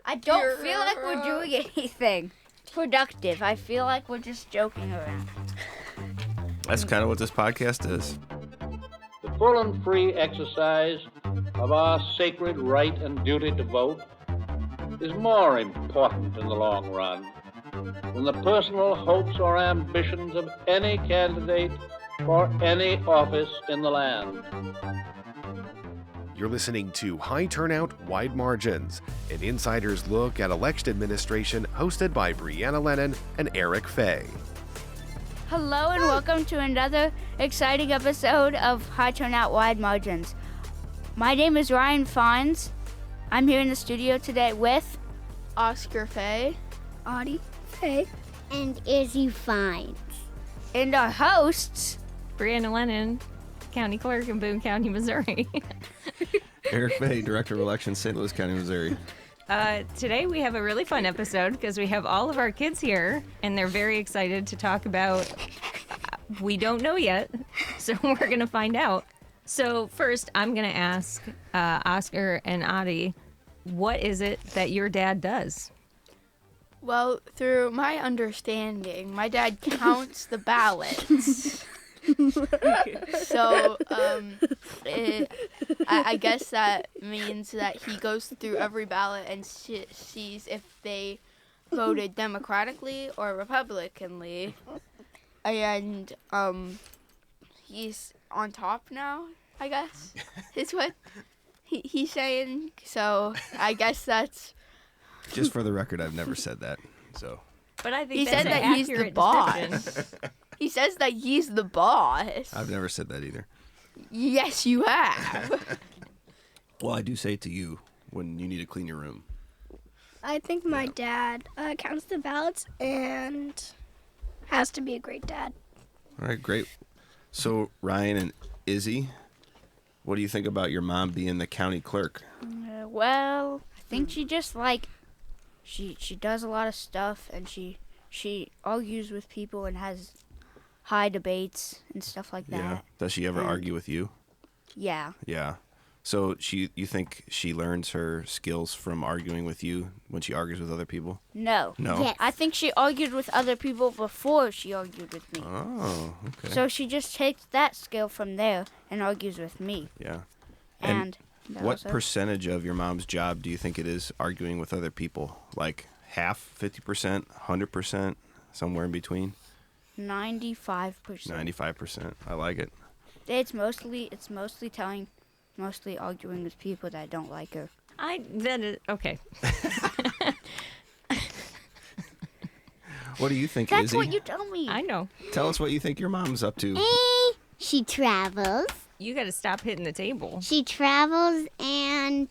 I don't feel like we're doing anything productive. I feel like we're just joking around. That's kind of what this podcast is. The full and free exercise of our sacred right and duty to vote is more important in the long run than the personal hopes or ambitions of any candidate for any office in the land. You're listening to High Turnout, Wide Margins, an insider's look at election administration hosted by Brianna Lennon and Eric Fay. Hello and welcome to another exciting episode of High Turnout, Wide Margins. My name is Ryan Fines. I'm here in the studio today with Oscar Fay, Audie Fay, and Izzy Fines. And our hosts, Brianna Lennon, County Clerk in Boone County, Missouri. Eric Fay, Director of Elections, St. Louis County, Missouri. Today we have a really fun episode because we have all of our kids here and they're very excited to talk about, we don't know yet, so we're going to find out. So first I'm going to ask Oscar and Audie, what is it that your dad does? Well, through my understanding, my dad counts the ballots. So, I guess that means that he goes through every ballot and sees if they voted Democratically or Republicanly. And, he's on top now, I guess, is what he's saying. So, I guess that's... Just for the record, I've never said that, so... But I think he that's said that an he's the accurate boss. description. He says that he's the boss. I've never said that either. Yes, you have. Well, I do say it to you when you need to clean your room. I think my dad counts the ballots and has to be a great dad. All right, great. So, Ryan and Izzy, what do you think about your mom being the county clerk? Well, I think she just she does a lot of stuff and she argues with people and has high debates and stuff like that. Yeah. Does she ever argue with you? Yeah. Yeah. So you think she learns her skills from arguing with you when she argues with other people? No. No? Yes. I think she argued with other people before she argued with me. Oh, okay. So she just takes that skill from there and argues with me. Yeah. And what percentage of your mom's job do you think it is arguing with other people? Like half, 50%, 100%, somewhere in between? 95%. 95%. I like it. It's mostly arguing with people that don't like her. Okay. What do you think, That's Izzy? what you tell me. I know. Tell us what you think your mom's up to. She travels. You got to stop hitting the table. She travels and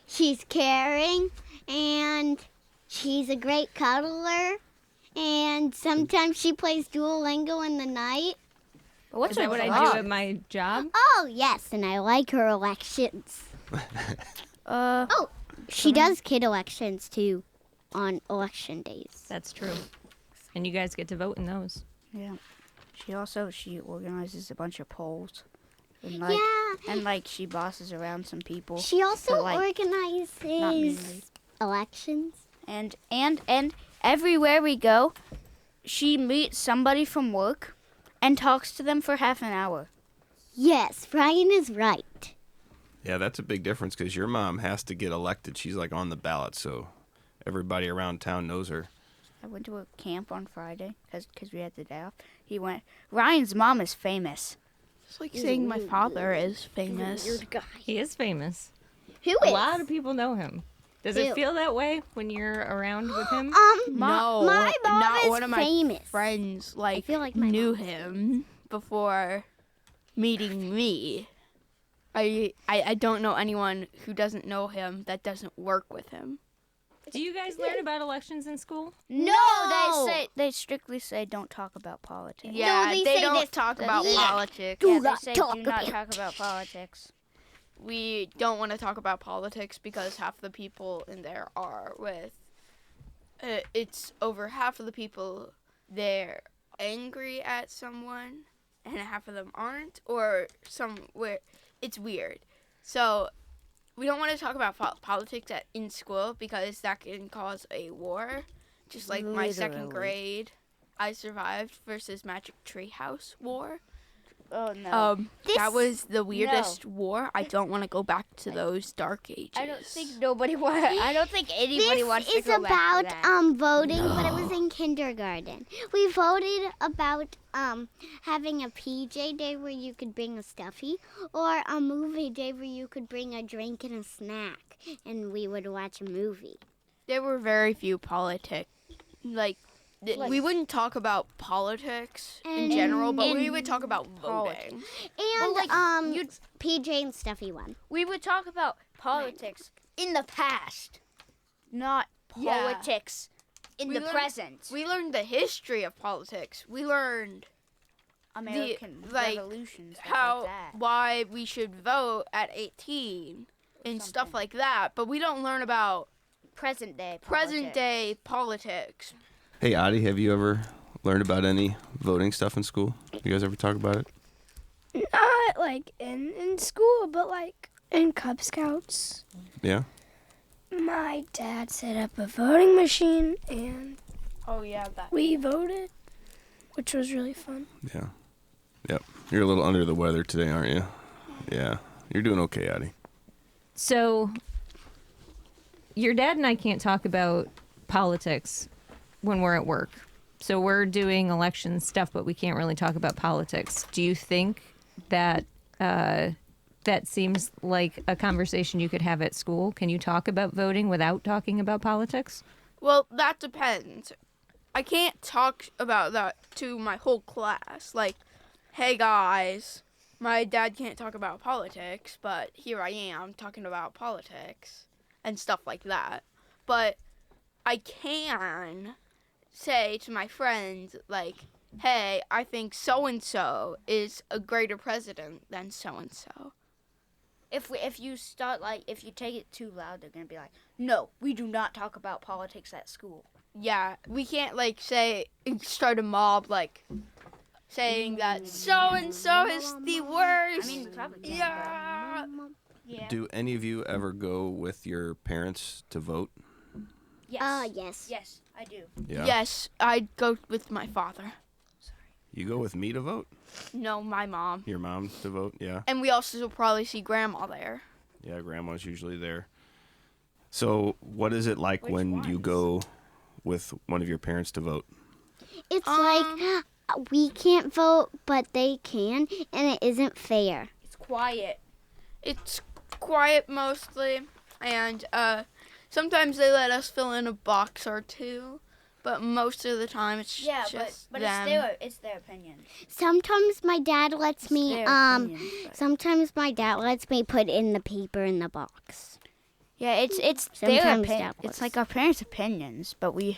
she's caring and she's a great cuddler. And sometimes she plays Duolingo in the night. What's Is that what I do at my job? Oh, yes, and I like her elections. She does kid elections, too, on election days. That's true. And you guys get to vote in those. Yeah. She organizes a bunch of polls. And she bosses around some people. She also But, organizes elections. And everywhere we go, she meets somebody from work and talks to them for half an hour. Yes, Brian is right. Yeah, that's a big difference because your mom has to get elected. She's like on the ballot, so everybody around town knows her. I went to a camp on Friday because we had the day off. Ryan's mom is famous. It's like saying my father is famous. Weird guy. He is famous. Who A is? lot of people know him. Does it feel that way when you're around with him? No, my mom not is one of my famous. friends I feel like my knew mom is him before meeting me. I don't know anyone who doesn't know him that doesn't work with him. Do you guys learn about elections in school? No, they strictly say don't talk about politics. Yeah, they they say don't this- talk about yeah. politics. Yeah, they not say talk do not about talk about politics. We don't want to talk about politics because half the people in there are with... it's over half of the people, they're angry at someone, and half of them aren't, or somewhere... It's weird. So we don't want to talk about politics in school because that can cause a war. Just like my second Literally. grade, I survived versus Magic Tree House war. Oh no. That was the weirdest war. I don't want to go back to those dark ages. I don't think I don't think anybody wants to This is go back about to that. voting, but it was in kindergarten. We voted about having a PJ day where you could bring a stuffy, or a movie day where you could bring a drink and a snack, and we would watch a movie. There were very few politics. We wouldn't talk about politics in And- general, but we and would talk about politics. voting. And PJ and stuffy one. We would talk about politics in the past, not Yeah. politics in We the learned- present. We learned the history of politics. We learned American like, revolutions, stuff like that. why we should vote at 18 and stuff Something. like that. But we don't learn about Present day. present day politics. Hey, Adi, have you ever learned about any voting stuff in school? You guys ever talk about it? Not like in school, but like in Cub Scouts. Yeah. My dad set up a voting machine and Oh yeah, that. we voted, which was really fun. Yeah. Yep. You're a little under the weather today, aren't you? Yeah. You're doing okay, Adi. So, your dad and I can't talk about politics when we're at work. So we're doing election stuff, but we can't really talk about politics. Do you think that that seems like a conversation you could have at school? Can you talk about voting without talking about politics? Well, that depends. I can't talk about that to my whole class. Like, hey guys, my dad can't talk about politics, but here I am talking about politics and stuff like that. But I can say to my friends, like, hey, I think so-and-so is a greater president than so-and-so. If you take it too loud, they're gonna be like, no, we do not talk about politics at school. Yeah, we can't, like, start a mob, like, saying that so-and-so is the worst. I mean, we probably can. Yeah. Yeah. Do any of you ever go with your parents to vote? Yes. Yes. Yes, I do. Yeah. Yes, I'd go with my father. You go with me to vote? No, my mom. Your mom to vote? Yeah. And we also will probably see Grandma there. Yeah, grandma's usually there. So, what is it like when you go with one of your parents to vote? It's like we can't vote, but they can, and it isn't fair. It's quiet. It's quiet mostly, and sometimes they let us fill in a box or two, but most of the time it's Yeah, just but them. it's their opinion. Sometimes my dad lets It's me their opinion, but- sometimes my dad lets me put in the paper in the box. Yeah, it's their Sometimes opinion. that It's works. like our parents' opinions, but we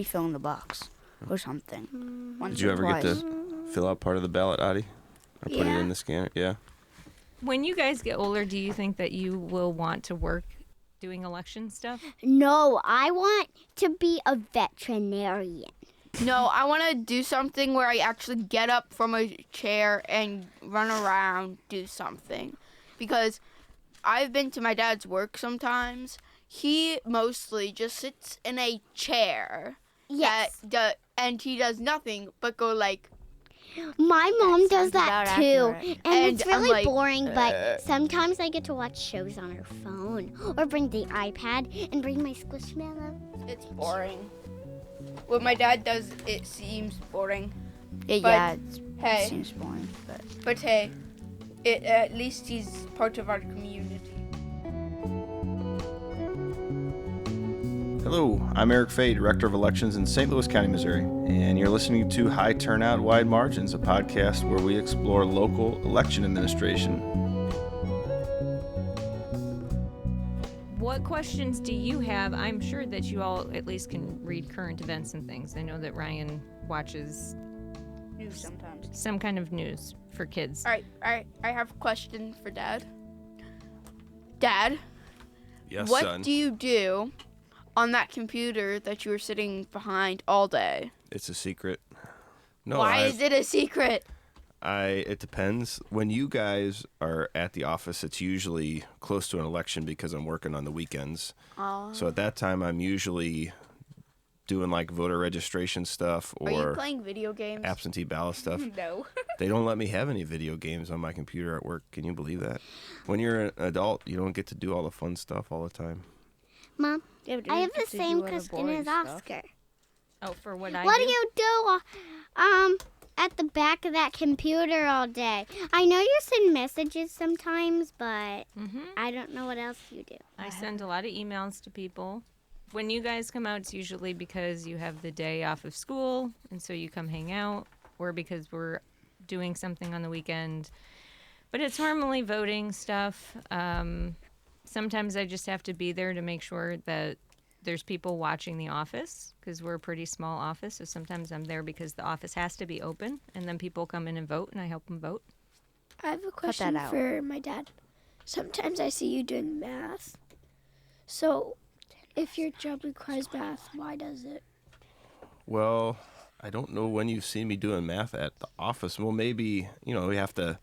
fill in the box or something. Once Did you or ever get twice. to fill out part of the ballot, Adi? Or put it Yeah. in the scanner? Yeah. When you guys get older, do you think that you will want to work doing election stuff? No, I want to be a veterinarian. No, I want to do something where I actually get up from a chair and run around, do something. Because I've been to my dad's work sometimes. He mostly just sits in a chair. Yes. And he does nothing but go like, My mom does sounds that about too. accurate. And it's And I'm really like, boring, but sometimes I get to watch shows on her phone or bring the iPad and bring my Squishmallow. it's boring. What my dad does, it seems boring. Yeah, Hey, it seems boring, but but hey, at least he's part of our community. Hello, I'm Eric Fay, Director of Elections in St. Louis County, Missouri, and you're listening to High Turnout, Wide Margins, a podcast where we explore local election administration. What questions do you have? I'm sure that you all at least can read current events and things. I know that Ryan watches news sometimes. some kind of news for kids. All right, I have a question for Dad. Dad, Yes, what son. do you do on that computer that you were sitting behind all day? It's a secret. No, Why I, is it a secret? It depends. When you guys are at the office, it's usually close to an election because I'm working on the weekends. So at that time, I'm usually doing like voter registration stuff Are you or playing video games? absentee ballot stuff. No. They don't let me have any video games on my computer at work. Can you believe that? When you're an adult, you don't get to do all the fun stuff all the time. Mom, Yeah, but I you have get the to same do all the question boring as stuff. Oscar. Oh, for what I What do? do you do at the back of that computer all day? I know you send messages sometimes, but I don't know what else you do. I send a lot of emails to people. When you guys come out, it's usually because you have the day off of school, and so you come hang out, or because we're doing something on the weekend. But it's normally voting stuff. Sometimes I just have to be there to make sure that there's people watching the office, because we're a pretty small office. So sometimes I'm there because the office has to be open, and then people come in and vote, and I help them vote. I have a that question out. for my dad. Sometimes I see you doing math. So, if your job requires math, why does it? Well, I don't know when you've seen me doing math at the office. Well, maybe, we have to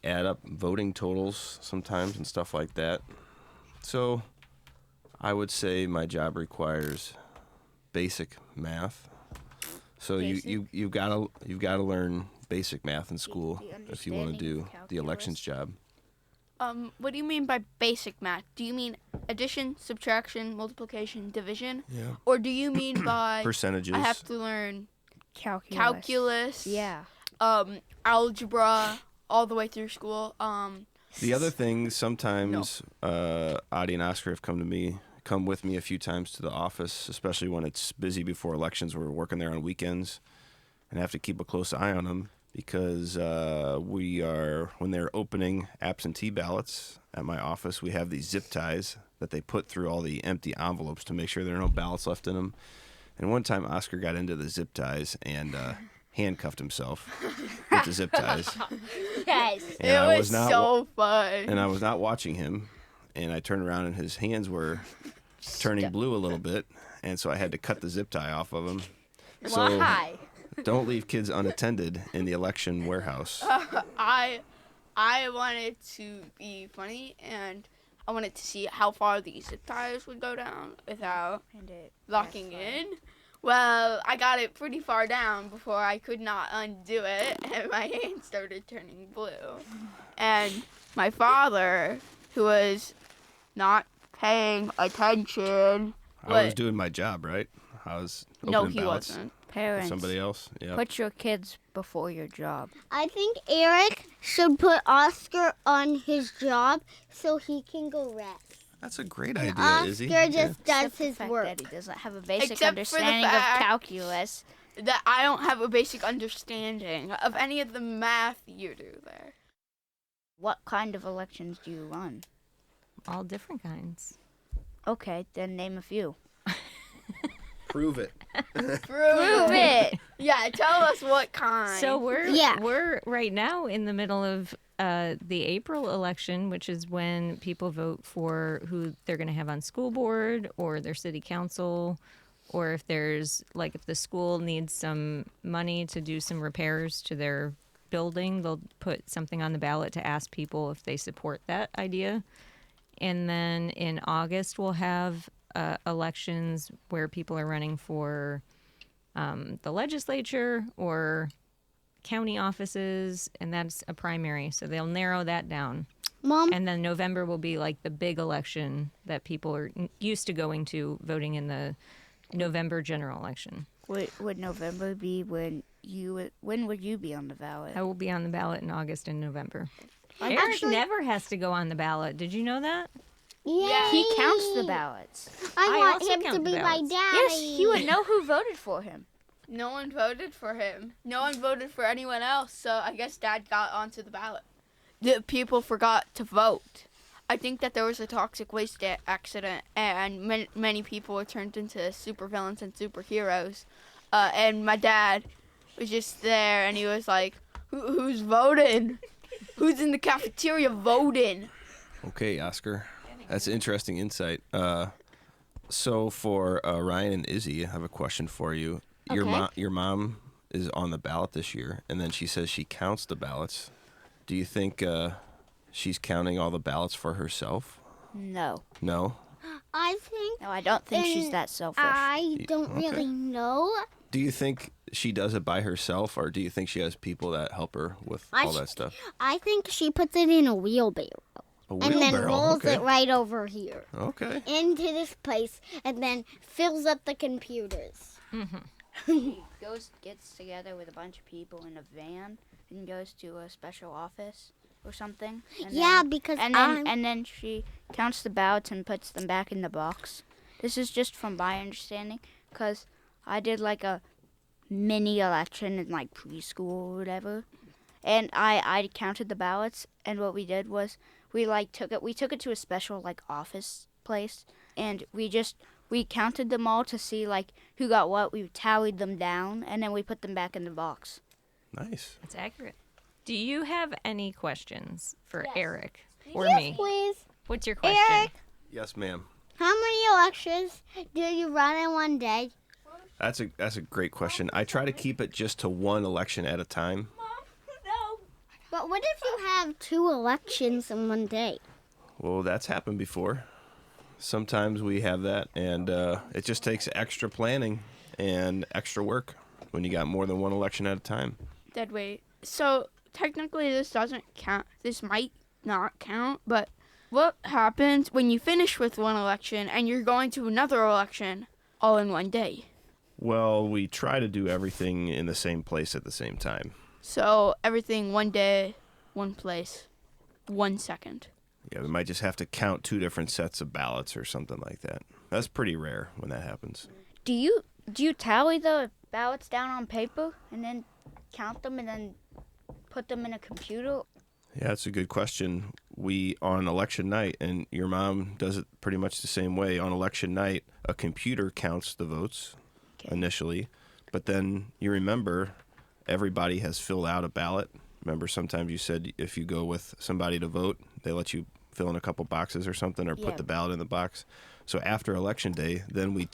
add up voting totals sometimes and stuff like that. So I would say my job requires basic math. So you've got to learn basic math in school if you want to do the elections job. What do you mean by basic math? Do you mean addition, subtraction, multiplication, division? Yeah. Or do you mean by Percentages. I have to learn calculus, Yeah. algebra, all the way through school? The other thing, sometimes Adi and Oscar have come with me a few times to the office, especially when it's busy before elections. We're working there on weekends and have to keep a close eye on them because when they're opening absentee ballots at my office, we have these zip ties that they put through all the empty envelopes to make sure there are no ballots left in them. And one time Oscar got into the zip ties and handcuffed himself with the zip ties. Yes, And it was so fun. And I was not watching him, and I turned around and his hands were turning blue a little bit, and so I had to cut the zip tie off of him. So Why? don't leave kids unattended in the election warehouse. I wanted to be funny, and I wanted to see how far these zip ties would go down without locking in. Well, I got it pretty far down before I could not undo it, and my hand started turning blue. And my father, who was not paying attention, I was doing my job, right? I was opening no, he ballots wasn't. for Parents, somebody else. Yeah. put your kids before your job. I think Eric should put Oscar on his job so he can go rest. That's a great idea, Oscar Izzy. just does Except the his fact work. that he doesn't have a basic Except for the understanding of fact- calculus. That I don't have a basic understanding of any of the math you do there. What kind of elections do you run? All different kinds. Okay, then name a few. Prove it. Prove it. Yeah, tell us what kind. So Yeah. we're right now in the middle of the April election, which is when people vote for who they're going to have on school board or their city council, or if if the school needs some money to do some repairs to their building, they'll put something on the ballot to ask people if they support that idea. And then in August, we'll have elections where people are running for the legislature or county offices, and that's a primary. So they'll narrow that down. Mom, And then November will be like the big election that people are used to going to, voting in the November general election. Would November be when would you be on the ballot? I will be on the ballot in August and November. Eric Actually- never has to go on the ballot. Did you know that? yay. He counts the ballots. I I want also him to count be the my ballots. daddy. Yes, he would know who voted for him. no one voted for him. No one voted for anyone else, so I guess Dad got onto the ballot. The people forgot to vote. I think that there was a toxic waste accident, and many people were turned into supervillains and superheroes. And my dad was just there, and he was like, who's voting? Who's in the cafeteria voting? Okay, Oscar. That's interesting insight. So for Ryan and Izzy, I have a question for you. Okay. Your mom is on the ballot this year, and then she says she counts the ballots. Do you think she's counting all the ballots for herself? No. No? No, I don't think she's that selfish. I don't really know. Do you think she does it by herself, or do you think she has people that help her with all that stuff? I think she puts it in a wheelbarrow. A And then wheelbarrow, rolls okay. it right over here. Okay. Into this place, and then fills up the computers. He gets together with a bunch of people in a van and goes to a special office or something. And then she counts the ballots and puts them back in the box. This is just from my understanding, because I did like a mini election in like preschool or whatever, and I counted the ballots, and what we did was we took it to a special like office place, and we counted them all to see like who got what. We tallied them down, and then we put them back in the box. Nice. That's accurate. Do you have any questions for Eric or Yes, me? please. What's your question? Eric, Yes, ma'am. how many elections do you run in one day? That's a great question. I try to keep it just to one election at a time. But what if you have 2 elections in one day? Well, that's happened before. Sometimes we have that, and it just takes extra planning and extra work when you got more than one election at a time. Dead weight. So technically this doesn't count. This might not count, but what happens when you finish with one election and you're going to another election all in one day? Well, we try to do everything in the same place at the same time. So everything one day, one place, 1 second. Yeah, we might just have to count 2 different sets of ballots or something like that. That's pretty rare when that happens. Do you tally the ballots down on paper and then count them and then put them in a computer? Yeah, that's a good question. We, on election night, and your mom does it pretty much the same way, on election night, a computer counts the votes initially, but then you remember everybody has filled out a ballot. Remember, sometimes you said if you go with somebody to vote, they let you fill in a couple boxes or something, or put the ballot in the box. So after election day, then we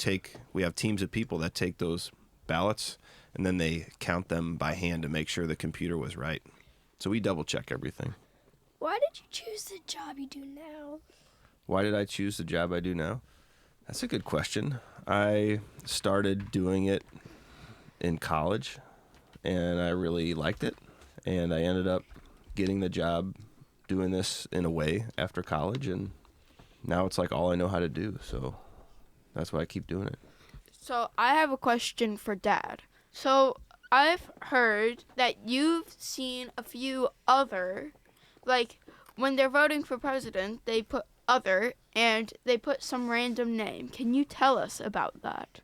have teams of people that take those ballots, and then they count them by hand to make sure the computer was right. So we double check everything. Why did you choose the job you do now? Why did I choose the job I do now? That's a good question. I started doing it in college, and I really liked it. And I ended up getting the job doing this in a way after college, and now it's like all I know how to do. So that's why I keep doing it. So I have a question for Dad. So I've heard that you've seen a few other, like when they're voting for president, they put other and they put some random name. Can you tell us about that?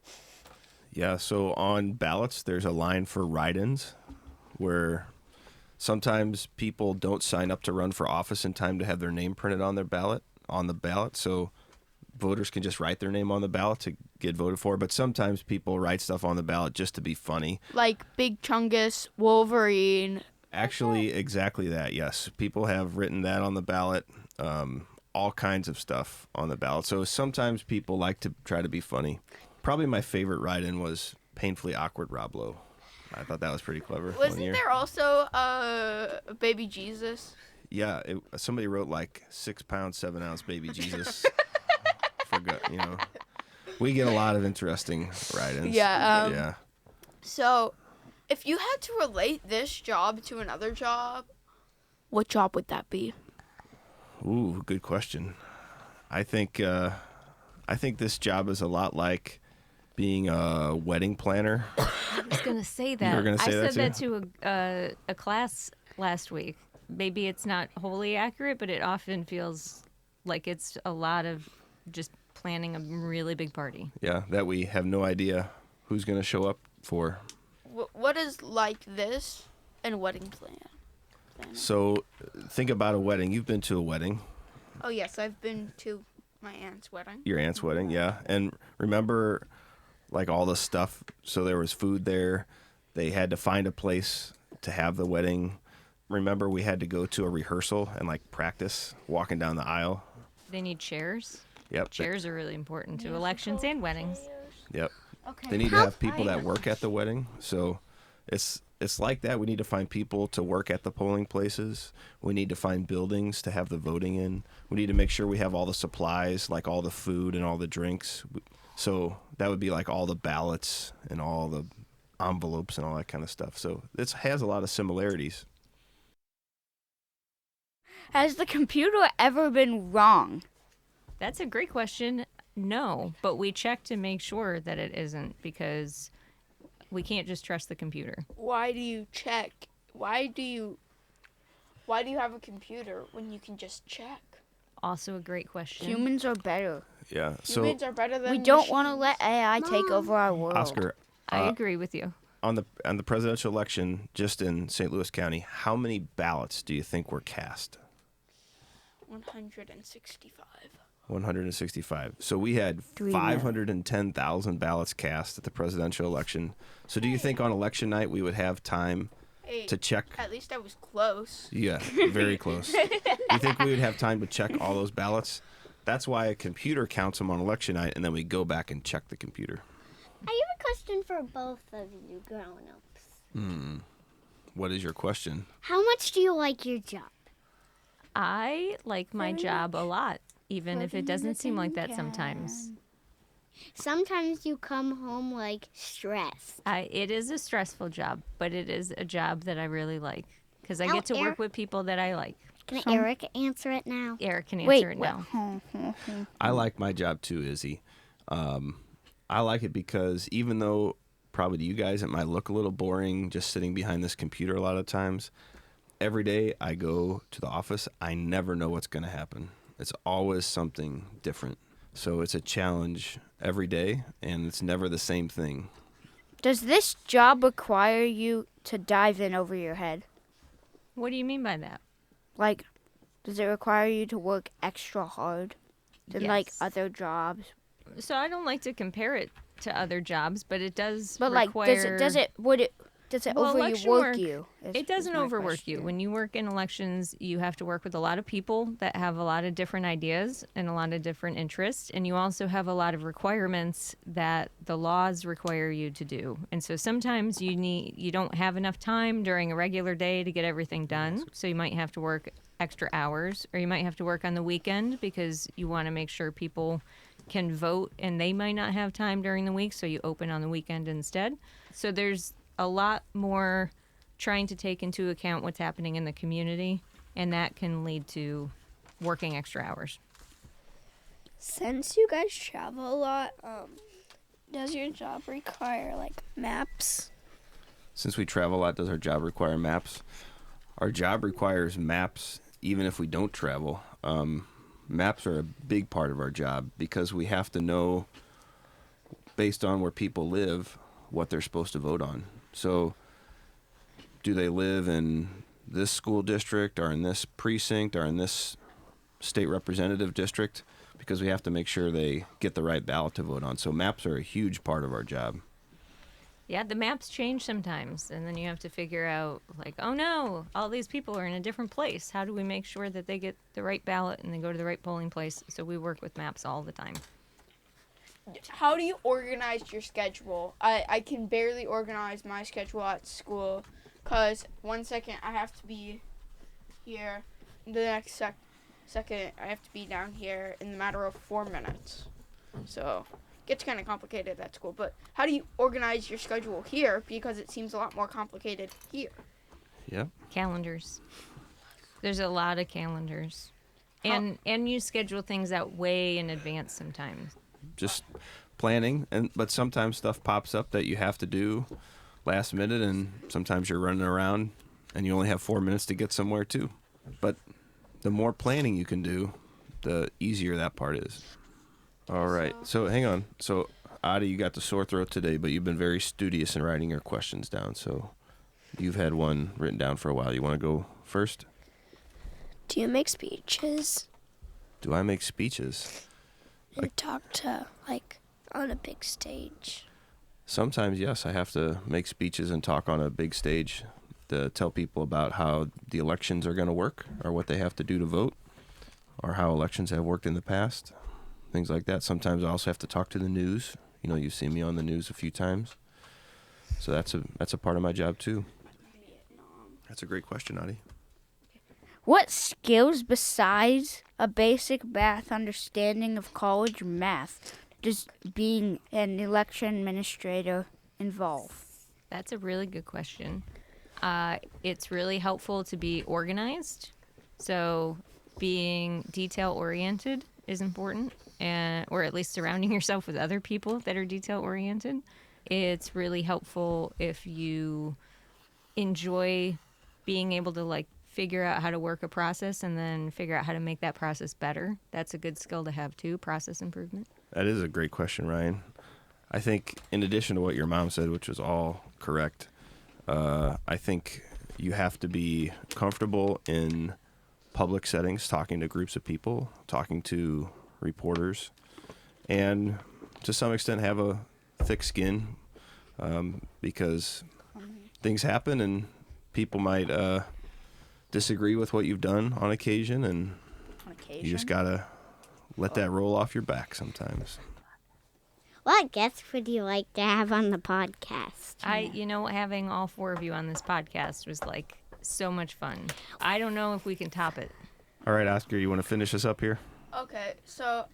Yeah, so on ballots, there's a line for write-ins where sometimes people don't sign up to run for office in time to have their name printed on the ballot. So voters can just write their name on the ballot to get voted for. But sometimes people write stuff on the ballot just to be funny. Like Big Chungus, Wolverine. Actually, exactly that, yes. People have written that on the ballot, all kinds of stuff on the ballot. So sometimes people like to try to be funny. Probably my favorite write-in was Painfully Awkward Rob Lowe. I thought that was pretty clever. Wasn't there also a Baby Jesus? Yeah, somebody wrote like 6 pound, 7 ounce Baby Jesus. We get a lot of interesting write-ins. Yeah. So, if you had to relate this job to another job, what job would that be? Ooh, good question. I think this job is a lot like being a wedding planner. I was going to say that. You were gonna say I that said that to a class last week. Maybe it's not wholly accurate, but it often feels like it's a lot of just planning a really big party. Yeah, that we have no idea who's going to show up for. What is like this and wedding planning? So think about a wedding. You've been to a wedding. Oh, yes, I've been to my aunt's wedding. Your aunt's wedding, yeah. And remember, like, all the stuff. So there was food there. They had to find a place to have the wedding. Remember, we had to go to a rehearsal and, like, practice walking down the aisle. They need chairs. Yep. Chairs are really important to elections and weddings. Yep. Okay. They need to have people that work at the wedding. So It's like that. We need to find people to work at the polling places. We need to find buildings to have the voting in. We need to make sure we have all the supplies, like all the food and all the drinks. So that would be like all the ballots and all the envelopes and all that kind of stuff. So it has a lot of similarities. Has the computer ever been wrong? That's a great question. No, but we check to make sure that it isn't, because we can't just trust the computer. Why do you check? Why do you have a computer when you can just check? Also a great question. Humans are better. Yeah. So Humans are better than We don't machines. want to let AI take over our world. Oscar, I agree with you. on the presidential election, just in St. Louis County, how many ballots do you think were cast? 165. 165. So we had 510,000 ballots cast at the presidential election. So do you think on election night we would have time to check? At least I was close. Yeah, very close. Do you think we would have time to check all those ballots? That's why a computer counts them on election night, and then we go back and check the computer. I have a question for both of you grown-ups. What is your question? How much do you like your job? I like my job a lot, even if it doesn't seem like that sometimes. Sometimes you come home like stressed. It is a stressful job, but it is a job that I really like, because I get to work with people that I like. Can Eric answer it now? Eric can answer it now. I like my job too, Izzy. I like it because even though probably to you guys it might look a little boring just sitting behind this computer a lot of times, every day I go to the office, I never know what's going to happen. It's always something different. So it's a challenge every day, and it's never the same thing. Does this job require you to dive in over your head? What do you mean by that? Like, does it require you to work extra hard than like Yes. other jobs? So I don't like to compare it to other jobs, but it does But require... like, does it election overwork you? It doesn't overwork you. When you work in elections, you have to work with a lot of people that have a lot of different ideas and a lot of different interests, and you also have a lot of requirements that the laws require you to do. And so sometimes you don't have enough time during a regular day to get everything done, so you might have to work extra hours, or you might have to work on the weekend because you want to make sure people can vote, and they might not have time during the week, so you open on the weekend instead. So there's a lot more trying to take into account what's happening in the community, and that can lead to working extra hours. Since you guys travel a lot, does your job require like maps? Since we travel a lot, does our job require maps? Our job requires maps even if we don't travel. Maps are a big part of our job because we have to know, based on where people live, what they're supposed to vote on. So do they live in this school district or in this precinct or in this state representative district? Because we have to make sure they get the right ballot to vote on. So maps are a huge part of our job. Yeah, the maps change sometimes, and then you have to figure out, like, oh no, all these people are in a different place. How do we make sure that they get the right ballot and they go to the right polling place? So we work with maps all the time. How do you organize your schedule? I can barely organize my schedule at school because 1 second I have to be here, the next second I have to be down here in the matter of 4 minutes. So it gets kind of complicated at school. But how do you organize your schedule here? Because it seems a lot more complicated here. Yep. Calendars. There's a lot of calendars. And you schedule things out way in advance sometimes. Just planning, but sometimes stuff pops up that you have to do last minute, and sometimes you're running around and you only have 4 minutes to get somewhere too. But the more planning you can do, the easier that part is. All right, so hang on. So Adi, you got the sore throat today, but you've been very studious in writing your questions down. So you've had one written down for a while. You want to go first? Do you make speeches? Do I make speeches? You talk to, like, on a big stage? Sometimes, yes, I have to make speeches and talk on a big stage to tell people about how the elections are going to work or what they have to do to vote or how elections have worked in the past, things like that. Sometimes I also have to talk to the news. You know, you've seen me on the news a few times. So that's a part of my job too. That's a great question, Adi. What skills besides a basic math understanding of college math does being an election administrator involve? That's a really good question. It's really helpful to be organized. So being detail-oriented is important, or at least surrounding yourself with other people that are detail-oriented. It's really helpful if you enjoy being able to, like, figure out how to work a process and then figure out how to make that process better. That's a good skill to have, too, process improvement. That is a great question, Ryan. I think in addition to what your mom said, which was all correct, I think you have to be comfortable in public settings, talking to groups of people, talking to reporters, and to some extent have a thick skin, because things happen and people might disagree with what you've done on occasion, and you just gotta let that roll off your back sometimes. What guests would you like to have on the podcast? Having all four of you on this podcast was like so much fun. I don't know if we can top it. All right, Oscar, you want to finish us up here? Okay, so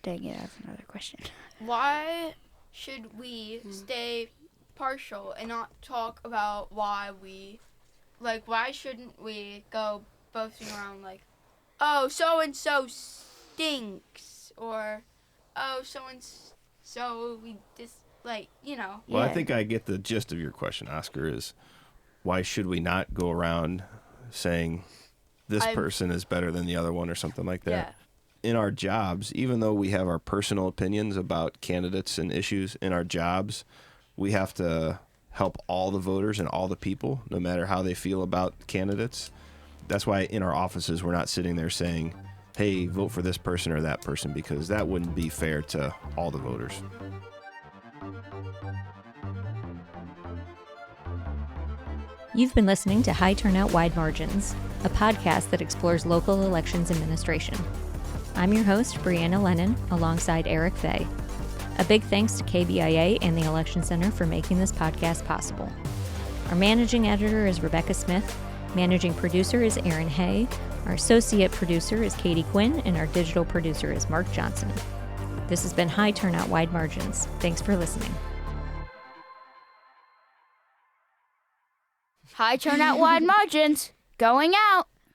Dang it, that's another question. why should we stay partial and not talk about why shouldn't we go boasting around like, oh, so and so stinks, or oh, so and so we just like, Well, Yeah. I think I get the gist of your question, Oscar, is why should we not go around saying this person is better than the other one or something like that? Yeah. In our jobs, even though we have our personal opinions about candidates and issues in our jobs, we have to help all the voters and all the people, no matter how they feel about candidates. That's why in our offices, we're not sitting there saying, hey, vote for this person or that person, because that wouldn't be fair to all the voters. You've been listening to High Turnout Wide Margins, a podcast that explores local elections administration. I'm your host, Brianna Lennon, alongside Eric They. A big thanks to KBIA and the Election Center for making this podcast possible. Our managing editor is Rebecca Smith, managing producer is Aaron Hay, our associate producer is Katie Quinn, and our digital producer is Mark Johnson. This has been High Turnout Wide Margins. Thanks for listening. High turnout, wide margins. Going out.